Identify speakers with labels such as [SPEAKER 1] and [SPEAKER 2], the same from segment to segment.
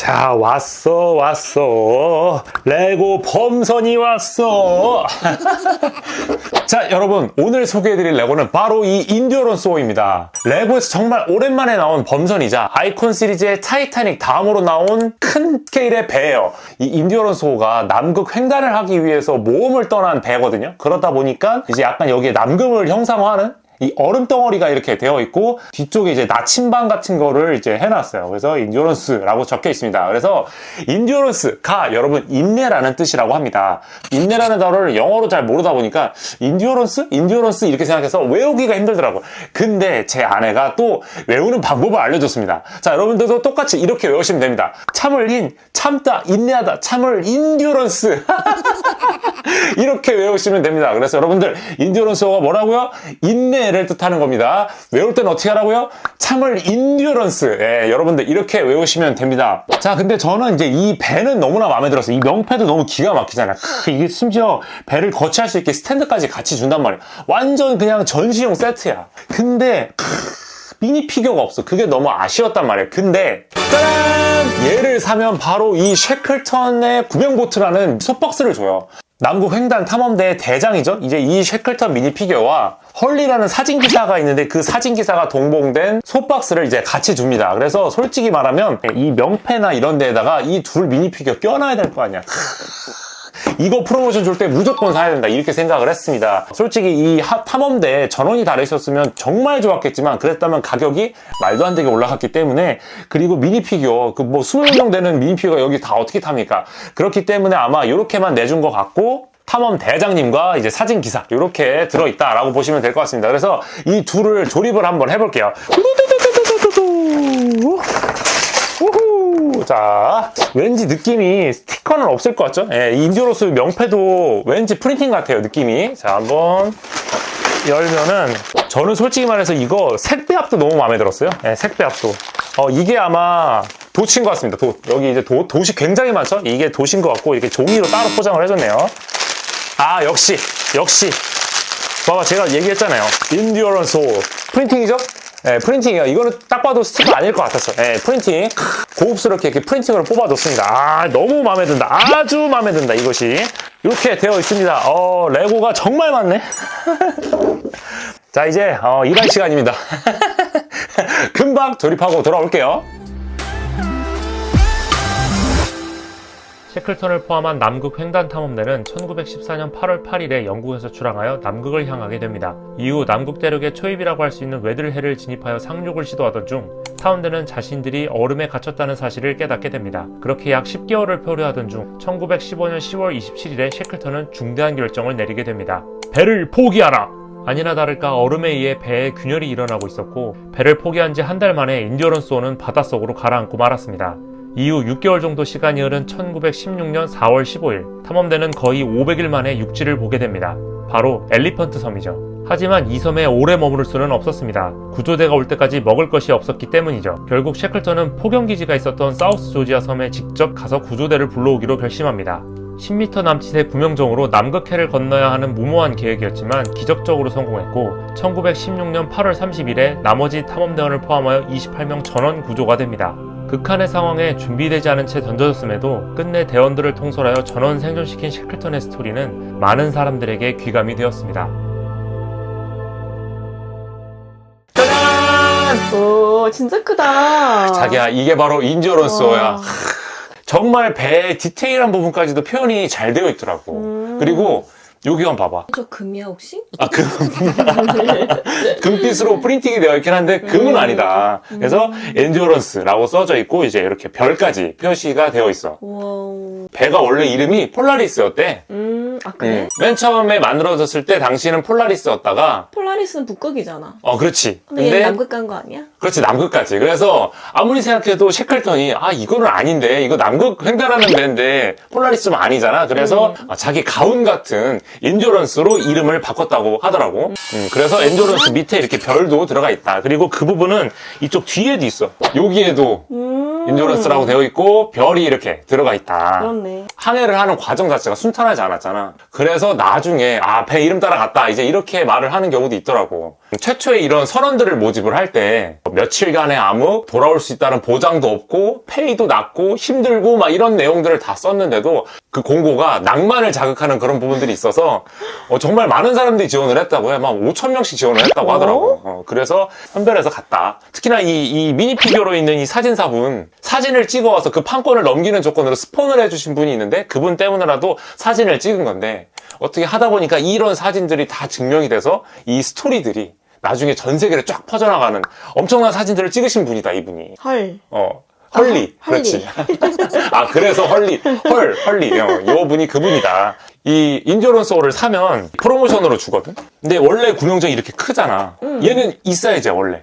[SPEAKER 1] 자, 왔어. 레고 범선이 왔어. 자, 여러분, 오늘 소개해드릴 레고는 바로 이 인듀어런스 호입니다. 레고에서 정말 오랜만에 나온 범선이자 아이콘 시리즈의 타이타닉 다음으로 나온 큰 스케일의 배예요. 이 인듀어런스 호가 남극 횡단을 하기 위해서 모험을 떠난 배거든요. 그러다 보니까 이제 약간 여기에 남극을 형상화하는 이 얼음 덩어리가 이렇게 되어 있고 뒤쪽에 이제 나침반 같은 거를 이제 해놨어요. 그래서 인듀어런스라고 적혀 있습니다. 그래서 인듀어런스가 여러분 인내라는 뜻이라고 합니다. 인내라는 단어를 영어로 잘 모르다 보니까 인듀어런스 이렇게 생각해서 외우기가 힘들더라고요. 근데 제 아내가 또 외우는 방법을 알려줬습니다. 자, 여러분들도 똑같이 이렇게 외우시면 됩니다. 참을 참다, 인내하다, 참을 인듀어런스. 이렇게 외우시면 됩니다. 그래서 여러분들 인듀어런스가 뭐라고요? 인내를 뜻하는 겁니다. 외울 때는 어떻게 하라고요? 참을 인듀어런스. 예, 여러분들 이렇게 외우시면 됩니다. 자, 근데 저는 이제 이 배는 너무나 마음에 들었어요. 이 명패도 너무 기가 막히잖아요. 이게 심지어 배를 거치할 수 있게 스탠드까지 같이 준단 말이에요. 완전 그냥 전시용 세트야. 근데 미니 피규어가 없어. 그게 너무 아쉬웠단 말이에요. 근데 짜란! 얘를 사면 바로 이 쉐클턴의 구명보트라는 솥박스를 줘요. 남극 횡단 탐험대의 대장이죠. 이제 이 쉐클턴 미니 피규어와 헐리라는 사진기사가 있는데 그 사진기사가 동봉된 솥박스를 이제 같이 줍니다. 그래서 솔직히 말하면 이 명패나 이런 데에다가 이 둘 미니 피규어 껴놔야 될 거 아니야. 이거 프로모션 줄 때 무조건 사야 된다 이렇게 생각을 했습니다. 솔직히 이 탐험대 전원이 달아있었으면 정말 좋았겠지만 그랬다면 가격이 말도 안 되게 올라갔기 때문에 그리고 미니 피규어 그 뭐 20명 되는 미니 피규어가 여기 다 어떻게 탑니까? 그렇기 때문에 아마 이렇게만 내준 것 같고 탐험 대장님과 이제 사진 기사 이렇게 들어있다라고 보시면 될 것 같습니다. 그래서 이 둘을 조립을 한번 해볼게요. 우후. 자, 왠지 느낌이 스티커는 없을 것 같죠? 예, 이 인듀어런스 명패도 왠지 프린팅 같아요, 느낌이. 자, 한번 열면은 저는 솔직히 말해서 이거 색배합도 너무 마음에 들었어요. 예, 색배합도. 이게 아마 돛인 것 같습니다. 돛. 여기 이제 돛이 굉장히 많죠? 이게 돛인 것 같고 이렇게 종이로 따로 포장을 해줬네요. 아, 역시. 봐봐, 제가 얘기했잖아요. 인듀어런스 프린팅이죠? 예, 프린팅이에요. 이거는 딱 봐도 스티커 아닐 것 같았어. 예, 프린팅. 고급스럽게 이렇게 프린팅으로 뽑아줬습니다. 아, 너무 마음에 든다. 아주 마음에 든다, 이것이. 이렇게 되어 있습니다. 레고가 정말 많네. 자, 이제, 일할 시간입니다. 금방 조립하고 돌아올게요. 쉐클턴을 포함한 남극 횡단 탐험대는 1914년 8월 8일에 영국에서 출항하여 남극을 향하게 됩니다. 이후 남극 대륙의 초입이라고 할 수 있는 웨들해를 진입하여 상륙을 시도하던 중 탐험대는 자신들이 얼음에 갇혔다는 사실을 깨닫게 됩니다. 그렇게 약 10개월을 표류하던 중 1915년 10월 27일에 쉐클턴은 중대한 결정을 내리게 됩니다. 배를 포기하라! 아니나 다를까 얼음에 의해 배에 균열이 일어나고 있었고 배를 포기한 지 한 달 만에 인듀어런스호는 바닷속으로 가라앉고 말았습니다. 이후 6개월 정도 시간이 흐른 1916년 4월 15일 탐험대는 거의 500일 만에 육지를 보게 됩니다. 바로 엘리펀트 섬이죠. 하지만 이 섬에 오래 머무를 수는 없었습니다. 구조대가 올 때까지 먹을 것이 없었기 때문이죠. 결국 쉐클턴은 포경기지가 있었던 사우스 조지아 섬에 직접 가서 구조대를 불러오기로 결심합니다. 10m 남짓의 구명정으로 남극해를 건너야 하는 무모한 계획이었지만 기적적으로 성공했고 1916년 8월 30일에 나머지 탐험대원을 포함하여 28명 전원 구조가 됩니다. 극한의 상황에 준비되지 않은 채 던져졌음에도 끝내 대원들을 통솔하여 전원 생존시킨 쉐클턴의 스토리는 많은 사람들에게 귀감이 되었습니다. 짜잔!
[SPEAKER 2] 오, 진짜 크다.
[SPEAKER 1] 자기야, 이게 바로 인듀어런스호야. 정말 배의 디테일한 부분까지도 표현이 잘 되어 있더라고. 그리고 여기 한번 봐봐.
[SPEAKER 2] 저 금이야 혹시?
[SPEAKER 1] 아, 금빛으로 프린팅이 되어 있긴 한데 금은 아니다. 그래서 엔듀어런스라고 써져 있고 이제 이렇게 별까지 표시가 되어 있어.
[SPEAKER 2] 와우.
[SPEAKER 1] 배가 원래 이름이 폴라리스였대.
[SPEAKER 2] 아 그래?
[SPEAKER 1] 맨 처음에 만들어졌을 때 당시는 폴라리스였다가
[SPEAKER 2] 폴라리스는 북극이잖아.
[SPEAKER 1] 그렇지.
[SPEAKER 2] 근데 얘 남극 간 거 아니야?
[SPEAKER 1] 그렇지, 남극까지. 그래서 아무리 생각해도 쉐클턴이 이거는 아닌데 이거 남극 횡단하는 배인데 폴라리스는 아니잖아. 그래서 자기 가운 같은 인듀어런스로 이름을 바꿨다고 하더라고. 그래서 엔듀어런스 밑에 이렇게 별도 들어가 있다. 그리고 그 부분은 이쪽 뒤에도 있어. 여기에도 인듀어런스라고 되어 있고 별이 이렇게 들어가 있다.
[SPEAKER 2] 그렇네.
[SPEAKER 1] 항해를 하는 과정 자체가 순탄하지 않았잖아. 그래서 나중에 배 이름 따라갔다 이제 이렇게 말을 하는 경우도 있더라고. 최초에 이런 선원들을 모집을 할 때 며칠간의 암흑, 돌아올 수 있다는 보장도 없고 페이도 낮고 힘들고 막 이런 내용들을 다 썼는데도 그 공고가 낭만을 자극하는 그런 부분들이 있어서 정말 많은 사람들이 지원을 했다고 해. 막 5,000명씩 지원을 했다고 하더라고. 그래서 선별해서 갔다. 특히나 이 미니 피규어로 있는 이 사진사분 사진을 찍어와서 그 판권을 넘기는 조건으로 스폰을 해주신 분이 있는데 그분 때문에라도 사진을 찍은 건데 어떻게 하다 보니까 이런 사진들이 다 증명이 돼서 이 스토리들이 나중에 전 세계로 쫙 퍼져나가는 엄청난 사진들을 찍으신 분이다, 이분이.
[SPEAKER 2] 헐.
[SPEAKER 1] 헐리.
[SPEAKER 2] 헐리.
[SPEAKER 1] 그렇지. 그래서 헐리. 요 분이 그분이다. 이 인디오런 소울을 사면 프로모션으로 주거든? 근데 원래 구명정이 이렇게 크잖아. 얘는 이 사이즈야, 원래.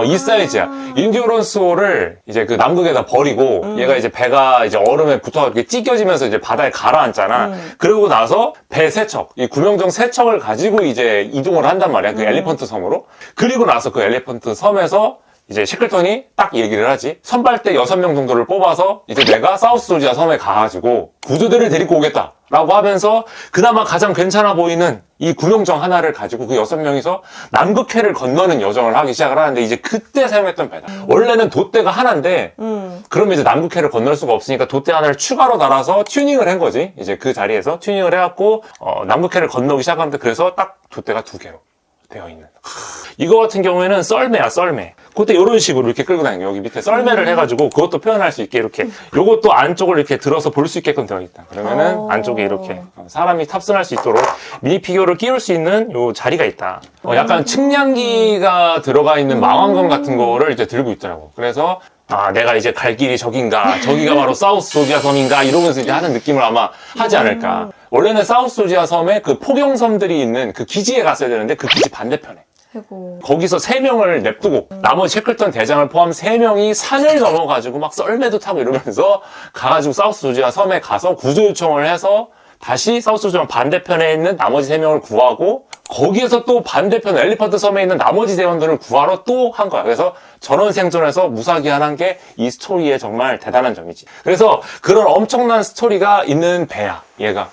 [SPEAKER 1] 이 사이즈야. 인디오런 소울을 이제 그 남극에다 버리고 얘가 이제 배가 이제 얼음에 붙어서 이렇게 찢겨지면서 이제 바다에 가라앉잖아. 그러고 나서 배 세척, 이 구명정 세척을 가지고 이제 이동을 한단 말이야. 그 엘리펀트 섬으로. 그리고 나서 그 엘리펀트 섬에서 이제 셰클턴이 딱 얘기를 하지. 선발대 6명 정도를 뽑아서 이제 내가 사우스 조지아 섬에 가가지고 구조대를 데리고 오겠다. 라고 하면서 그나마 가장 괜찮아 보이는 이 구명정 하나를 가지고 그 6명이서 남극해를 건너는 여정을 하기 시작을 하는데 이제 그때 사용했던 배다. 원래는 돛대가 하나인데 그러면 이제 남극해를 건널 수가 없으니까 돛대 하나를 추가로 달아서 튜닝을 한 거지. 이제 그 자리에서 튜닝을 해갖고 남극해를 건너기 시작하는데 그래서 딱 돛대가 2개로 되어 있는. 이거 같은 경우에는 썰매야, 썰매. 그때 이런 식으로 이렇게 끌고 다니는 여기 밑에 썰매를 해가지고 그것도 표현할 수 있게 이렇게 요것도 안쪽을 이렇게 들어서 볼 수 있게끔 되어 있다. 그러면은 안쪽에 이렇게 사람이 탑승할 수 있도록 미니 피규어를 끼울 수 있는 요 자리가 있다. 약간 측량기가 들어가 있는 망원경 같은 거를 이제 들고 있더라고. 그래서 내가 이제 갈 길이 저긴가, 저기가 바로 사우스 조지아 섬인가, 이러면서 이제 하는 느낌을 아마 하지 않을까. 원래는 사우스 조지아 섬에 그 포경섬들이 있는 그 기지에 갔어야 되는데 그 기지 반대편에.
[SPEAKER 2] 아이고.
[SPEAKER 1] 거기서 3명을 냅두고 나머지 셰클턴 대장을 포함 3명이 산을 넘어가지고 막 썰매도 타고 이러면서 가가지고 사우스 조지아 섬에 가서 구조 요청을 해서 다시 사우스 조지아 반대편에 있는 나머지 3명을 구하고 거기에서 또 반대편 엘리펀트 섬에 있는 나머지 대원들을 구하러 또 한 거야. 그래서 전원 생존해서 무사기한한 게 이 스토리의 정말 대단한 점이지. 그래서 그런 엄청난 스토리가 있는 배야, 얘가.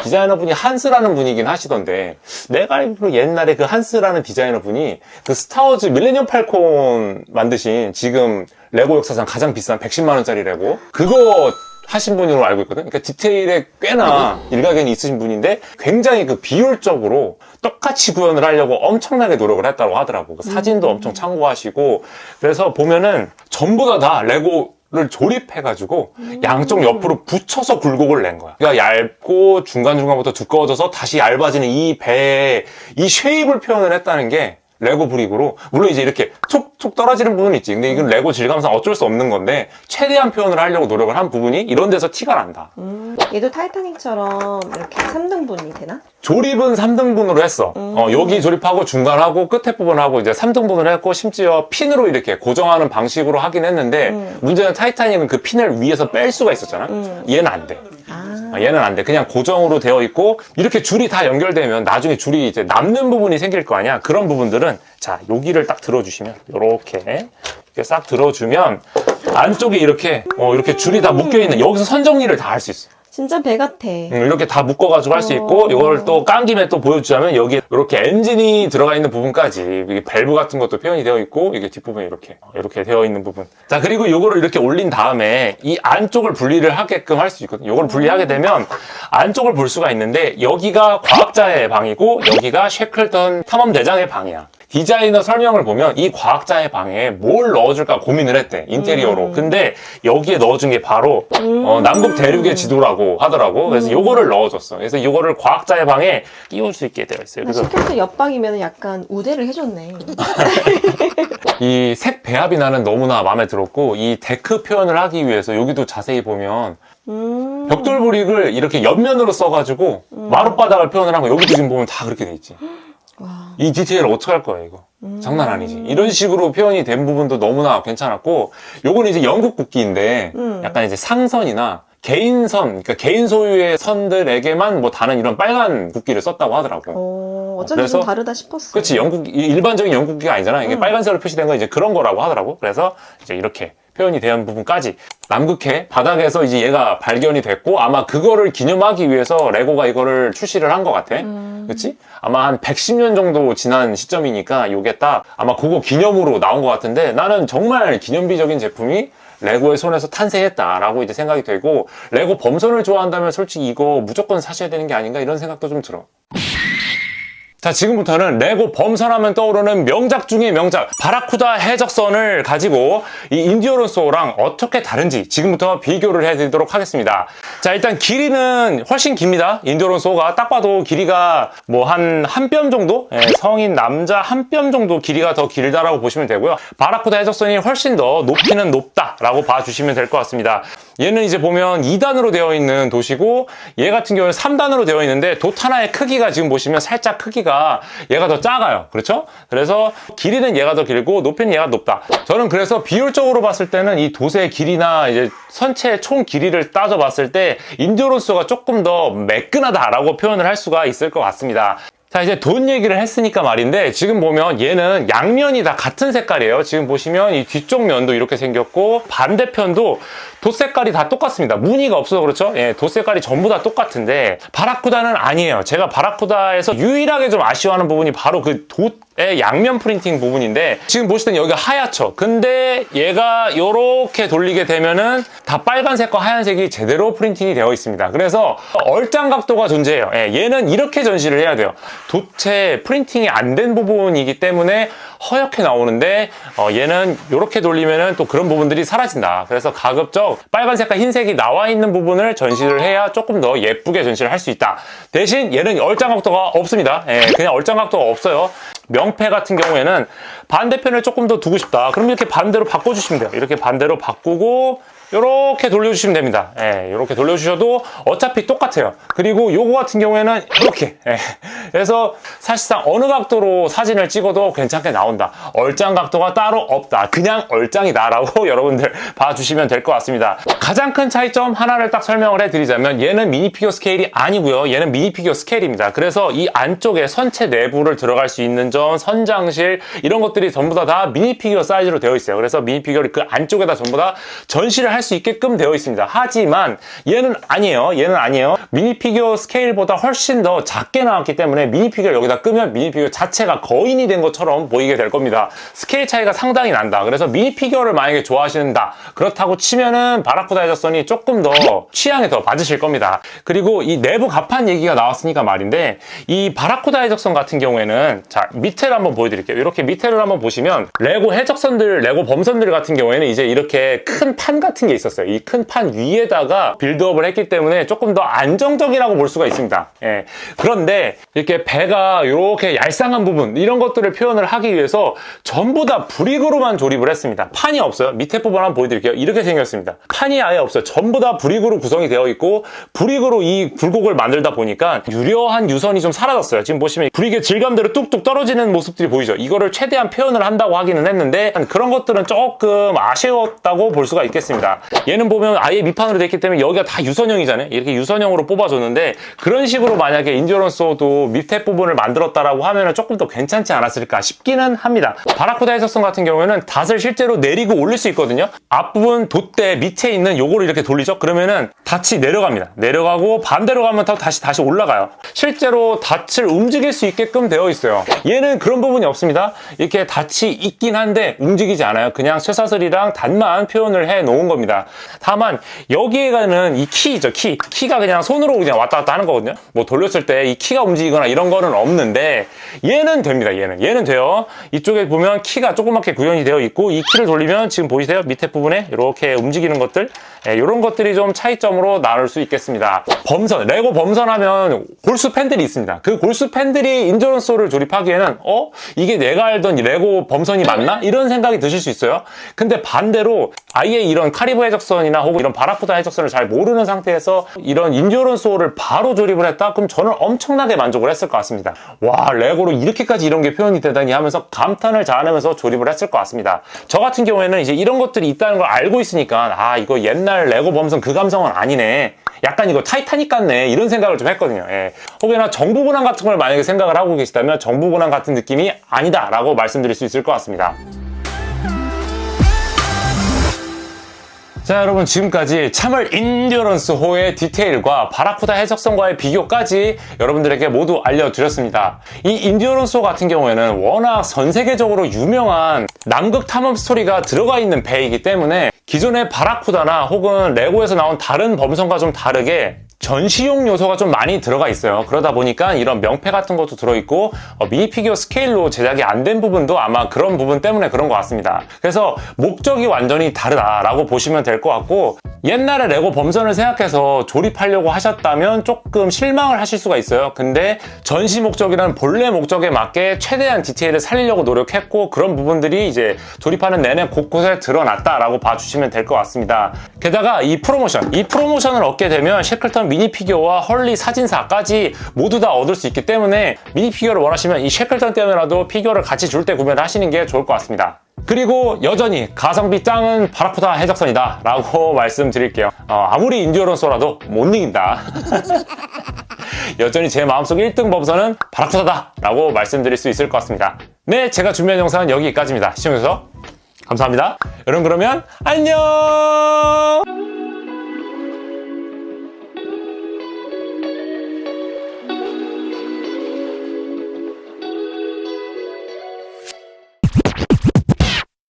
[SPEAKER 1] 디자이너분이 한스라는 분이긴 하시던데 내가 알기로 옛날에 그 한스라는 디자이너분이 그 스타워즈 밀레니엄 팔콘 만드신 지금 레고 역사상 가장 비싼 110만 원짜리 레고 그거 하신 분으로 알고 있거든. 그러니까 디테일에 꽤나 일가견이 있으신 분인데 굉장히 그 비율적으로 똑같이 구현을 하려고 엄청나게 노력을 했다고 하더라고. 그 사진도 엄청 참고하시고 그래서 보면은 전부 다 레고를 조립해가지고 양쪽 옆으로 붙여서 굴곡을 낸 거야. 그러니까 얇고 중간중간부터 두꺼워져서 다시 얇아지는 이 배의 이 쉐입을 표현을 했다는 게 레고 브릭으로 물론 이제 이렇게 툭툭 떨어지는 부분이 있지. 근데 이건 레고 질감상 어쩔 수 없는 건데 최대한 표현을 하려고 노력을 한 부분이 이런 데서 티가 난다.
[SPEAKER 2] 얘도 타이타닉처럼 이렇게 3등분이 되나?
[SPEAKER 1] 조립은 3등분으로 했어. 여기 조립하고 중간하고 끝에 부분하고 이제 3등분을 했고 심지어 핀으로 이렇게 고정하는 방식으로 하긴 했는데 문제는 타이타닉은 그 핀을 위에서 뺄 수가 있었잖아. 얘는 안 돼. 얘는 안 돼. 그냥 고정으로 되어 있고 이렇게 줄이 다 연결되면 나중에 줄이 이제 남는 부분이 생길 거 아니야. 그런 부분들은 자 여기를 딱 들어주시면 이렇게 싹 들어주면 안쪽에 이렇게 이렇게 줄이 다 묶여 있는 여기서 선 정리를 다 할 수 있어.
[SPEAKER 2] 진짜 배 같아.
[SPEAKER 1] 이렇게 다 묶어가지고 할 수 있고 이걸 또 깐 김에 또 보여주자면 여기에 이렇게 엔진이 들어가 있는 부분까지 이게 밸브 같은 것도 표현이 되어 있고 이게 뒷부분에 이렇게 되어 있는 부분. 자 그리고 이거를 이렇게 올린 다음에 이 안쪽을 분리를 하게끔 할 수 있거든요. 이걸 분리하게 되면 안쪽을 볼 수가 있는데 여기가 과학자의 방이고 여기가 셰클턴 탐험대장의 방이야. 디자이너 설명을 보면 이 과학자의 방에 뭘 넣어줄까 고민을 했대, 인테리어로. 근데 여기에 넣어준 게 바로 남극 대륙의 지도라고 하더라고. 그래서 요거를 넣어줬어. 그래서 요거를 과학자의 방에 끼울 수 있게 되어 있어요. 그래서
[SPEAKER 2] 셰클턴 옆방이면 약간 우대를 해줬네.
[SPEAKER 1] 이 색 배합이 나는 너무나 마음에 들었고 이 데크 표현을 하기 위해서 여기도 자세히 보면 벽돌 브릭을 이렇게 옆면으로 써가지고 마룻바닥을 표현을 한 거 여기도 지금 보면 다 그렇게 돼 있지.
[SPEAKER 2] 와.
[SPEAKER 1] 이 디테일 어떻게 할 거야 이거. 장난 아니지. 이런 식으로 표현이 된 부분도 너무나 괜찮았고 요거는 이제 영국 국기인데 약간 이제 상선이나 개인선, 그러니까 개인 소유의 선들에게만 뭐 다른 이런 빨간 국기를 썼다고 하더라고.
[SPEAKER 2] 어쩐지
[SPEAKER 1] 그래서
[SPEAKER 2] 좀 다르다 싶었어.
[SPEAKER 1] 그렇지. 일반적인 영국 국기가 아니잖아. 이게 빨간색으로 표시된 거 이제 그런 거라고 하더라고. 그래서 이제 이렇게 표현이 되는 부분까지 남극해 바닥에서 이제 얘가 발견이 됐고 아마 그거를 기념하기 위해서 레고가 이거를 출시를 한 것 같아. 그치? 아마 한 110년 정도 지난 시점이니까 이게 딱 아마 그거 기념으로 나온 것 같은데 나는 정말 기념비적인 제품이 레고의 손에서 탄생했다라고 이제 생각이 되고 레고 범선을 좋아한다면 솔직히 이거 무조건 사셔야 되는 게 아닌가 이런 생각도 좀 들어. 자, 지금부터는 레고 범선하면 떠오르는 명작 중의 명작 바라쿠다 해적선을 가지고 이 인디오론소랑 어떻게 다른지 지금부터 비교를 해드리도록 하겠습니다. 자, 일단 길이는 훨씬 깁니다. 인디오론소가 딱 봐도 길이가 뭐 한 뼘 정도? 성인 남자 한 뼘 정도 길이가 더 길다라고 보시면 되고요. 바라쿠다 해적선이 훨씬 더 높이는 높다라고 봐주시면 될 것 같습니다. 얘는 이제 보면 2단으로 되어 있는 돛이고 얘 같은 경우는 3단으로 되어 있는데 돛 하나의 크기가 지금 보시면 살짝 크기가 얘가 더 작아요. 그렇죠? 그래서 길이는 얘가 더 길고 높이는 얘가 높다. 저는 그래서 비율적으로 봤을 때는 이 돛의 길이나 이제 선체의 총 길이를 따져봤을 때 인디오론소가 조금 더 매끈하다라고 표현을 할 수가 있을 것 같습니다. 자, 이제 돛 얘기를 했으니까 말인데 지금 보면 얘는 양면이 다 같은 색깔이에요. 지금 보시면 이 뒤쪽 면도 이렇게 생겼고 반대편도 돛 색깔이 다 똑같습니다. 무늬가 없어서 그렇죠? 예, 돛 색깔이 전부 다 똑같은데 바라쿠다는 아니에요. 제가 바라쿠다에서 유일하게 좀 아쉬워하는 부분이 바로 그 돛의 양면 프린팅 부분인데 지금 보시던 여기가 하얗죠? 근데 얘가 이렇게 돌리게 되면은 다 빨간색과 하얀색이 제대로 프린팅이 되어 있습니다. 그래서 얼짱 각도가 존재해요. 예, 얘는 이렇게 전시를 해야 돼요. 돛에 프린팅이 안 된 부분이기 때문에 허옇게 나오는데 얘는 이렇게 돌리면은 또 그런 부분들이 사라진다. 그래서 가급적 빨간색과 흰색이 나와 있는 부분을 전시를 해야 조금 더 예쁘게 전시를 할 수 있다. 대신 얘는 얼짱 각도가 없습니다. 예, 그냥 얼짱 각도가 없어요. 명패 같은 경우에는 반대편을 조금 더 두고 싶다. 그럼 이렇게 반대로 바꿔주시면 돼요. 이렇게 반대로 바꾸고 이렇게 돌려주시면 됩니다. 예, 이렇게 돌려주셔도 어차피 똑같아요. 그리고 요거 같은 경우에는 이렇게 그래서 사실상 어느 각도로 사진을 찍어도 괜찮게 나온다. 얼짱 각도가 따로 없다. 그냥 얼짱이다 라고 여러분들 봐주시면 될 것 같습니다. 가장 큰 차이점 하나를 딱 설명을 해드리자면 얘는 미니피규어 스케일이 아니고요. 얘는 미니피규어 스케일입니다. 그래서 이 안쪽에 선체 내부를 들어갈 수 있는 점, 선장실 이런 것들이 전부 다 미니피규어 사이즈로 되어 있어요. 그래서 미니피규어를 그 안쪽에다 전부 다 전시를 할 수 있게끔 되어 있습니다. 하지만 얘는 아니에요. 얘는 아니에요. 미니피규어 스케일보다 훨씬 더 작게 나왔기 때문에 미니피규어를 여기다 끄면 미니피규어 자체가 거인이 된 것처럼 보이게 될 겁니다. 스케일 차이가 상당히 난다. 그래서 미니피규어를 만약에 좋아하시는다. 그렇다고 치면은 바라쿠다 해적선이 조금 더 취향에 더 맞으실 겁니다. 그리고 이 내부 갑판 얘기가 나왔으니까 말인데 이 바라쿠다 해적선 같은 경우에는 자 밑에를 한번 보여드릴게요. 이렇게 밑에를 한번 보시면 레고 해적선들, 레고 범선들 같은 경우에는 이제 이렇게 큰 판 같은 게 있었어요. 이 큰 판 위에다가 빌드업을 했기 때문에 조금 더 안정적이라고 볼 수가 있습니다. 예. 그런데 이렇게 배가 이렇게 얄쌍한 부분 이런 것들을 표현을 하기 위해서 전부 다 브릭으로만 조립을 했습니다. 판이 없어요. 밑에 부분 한번 보여드릴게요. 이렇게 생겼습니다. 판이 아예 없어요. 전부 다 브릭으로 구성이 되어 있고 브릭으로 이 굴곡을 만들다 보니까 유려한 유선이 좀 사라졌어요. 지금 보시면 브릭의 질감대로 뚝뚝 떨어지는 모습들이 보이죠. 이거를 최대한 표현을 한다고 하기는 했는데 그런 것들은 조금 아쉬웠다고 볼 수가 있겠습니다. 얘는 보면 아예 밑판으로 되어 있기 때문에 여기가 다 유선형이잖아요. 이렇게 유선형으로 뽑아줬는데 그런 식으로 만약에 인디오론소도 밑에 부분을 만들었다라고 하면은 조금 더 괜찮지 않았을까 싶기는 합니다. 바라쿠다 해적선 같은 경우에는 닷을 실제로 내리고 올릴 수 있거든요. 앞부분 돛대 밑에 있는 요거를 이렇게 돌리죠. 그러면은 닷이 내려갑니다. 내려가고 반대로 가면 다시 올라가요. 실제로 닷을 움직일 수 있게끔 되어 있어요. 얘는 그런 부분이 없습니다. 이렇게 닷이 있긴 한데 움직이지 않아요. 그냥 쇠사슬이랑 닷만 표현을 해 놓은 겁니다. 다만 여기에는 이 키죠. 키가 그냥 손으로 그냥 왔다 갔다 하는 거거든요. 뭐 돌렸을 때 이 키가 움직이거나 이런 거는 없는데 얘는 됩니다. 얘는 돼요. 이쪽에 보면 키가 조그맣게 구현이 되어 있고 이 키를 돌리면 지금 보이세요? 밑에 부분에 이렇게 움직이는 것들 이런 것들이 좀 차이점으로 나눌 수 있겠습니다. 범선, 레고 범선하면 골수 팬들이 있습니다. 그 골수 팬들이 인디오론소를 조립하기에는 이게 내가 알던 레고 범선이 맞나? 이런 생각이 드실 수 있어요. 근데 반대로 아예 이런 카리브 해적선이나 혹은 이런 바라쿠다 해적선을 잘 모르는 상태에서 이런 인디오론소를 바로 조립을 했다? 그럼 저는 엄청나게 만족을 했을 것 같습니다. 와, 레고로 이렇게까지 이런 게 표현이 되다니 하면서 감탄을 자아내면서 조립을 했을 것 같습니다. 저 같은 경우에는 이제 이런 것들이 있다는 걸 알고 있으니까 이거 옛날 레고 범선 그 감성은 아니네. 약간 이거 타이타닉 같네. 이런 생각을 좀 했거든요. 예. 혹여나 정부군함 같은 걸 만약에 생각을 하고 계시다면 정부군함 같은 느낌이 아니다 라고 말씀드릴 수 있을 것 같습니다. 자, 여러분 지금까지 참을 인듀어런스 호의 디테일과 바라쿠다 해적선과의 비교까지 여러분들에게 모두 알려드렸습니다. 이 인듀어런스 호 같은 경우에는 워낙 전 세계적으로 유명한 남극 탐험 스토리가 들어가 있는 배이기 때문에 기존의 바라쿠다나 혹은 레고에서 나온 다른 범선과 좀 다르게 전시용 요소가 좀 많이 들어가 있어요. 그러다 보니까 이런 명패 같은 것도 들어있고 미니피규어 스케일로 제작이 안 된 부분도 아마 그런 부분 때문에 그런 것 같습니다. 그래서 목적이 완전히 다르다라고 보시면 될 것 같고, 옛날에 레고 범선을 생각해서 조립하려고 하셨다면 조금 실망을 하실 수가 있어요. 근데 전시 목적이라는 본래 목적에 맞게 최대한 디테일을 살리려고 노력했고, 그런 부분들이 이제 조립하는 내내 곳곳에 드러났다라고 봐주시면 될 것 같습니다. 게다가 이 프로모션을 얻게 되면 셰클턴 미니피규어와 헐리 사진사까지 모두 다 얻을 수 있기 때문에 미니피규어를 원하시면 이 셰클턴 때문에라도 피규어를 같이 줄 때 구매를 하시는 게 좋을 것 같습니다. 그리고 여전히 가성비 짱은 바라쿠다 해적선이다 라고 말씀드릴게요. 아무리 인듀어런스라도 못 이긴다. 여전히 제 마음속 1등 범선은 바라쿠다다 라고 말씀드릴 수 있을 것 같습니다. 네, 제가 준비한 영상은 여기까지입니다. 시청해주셔서 감사합니다. 여러분, 그러면 안녕!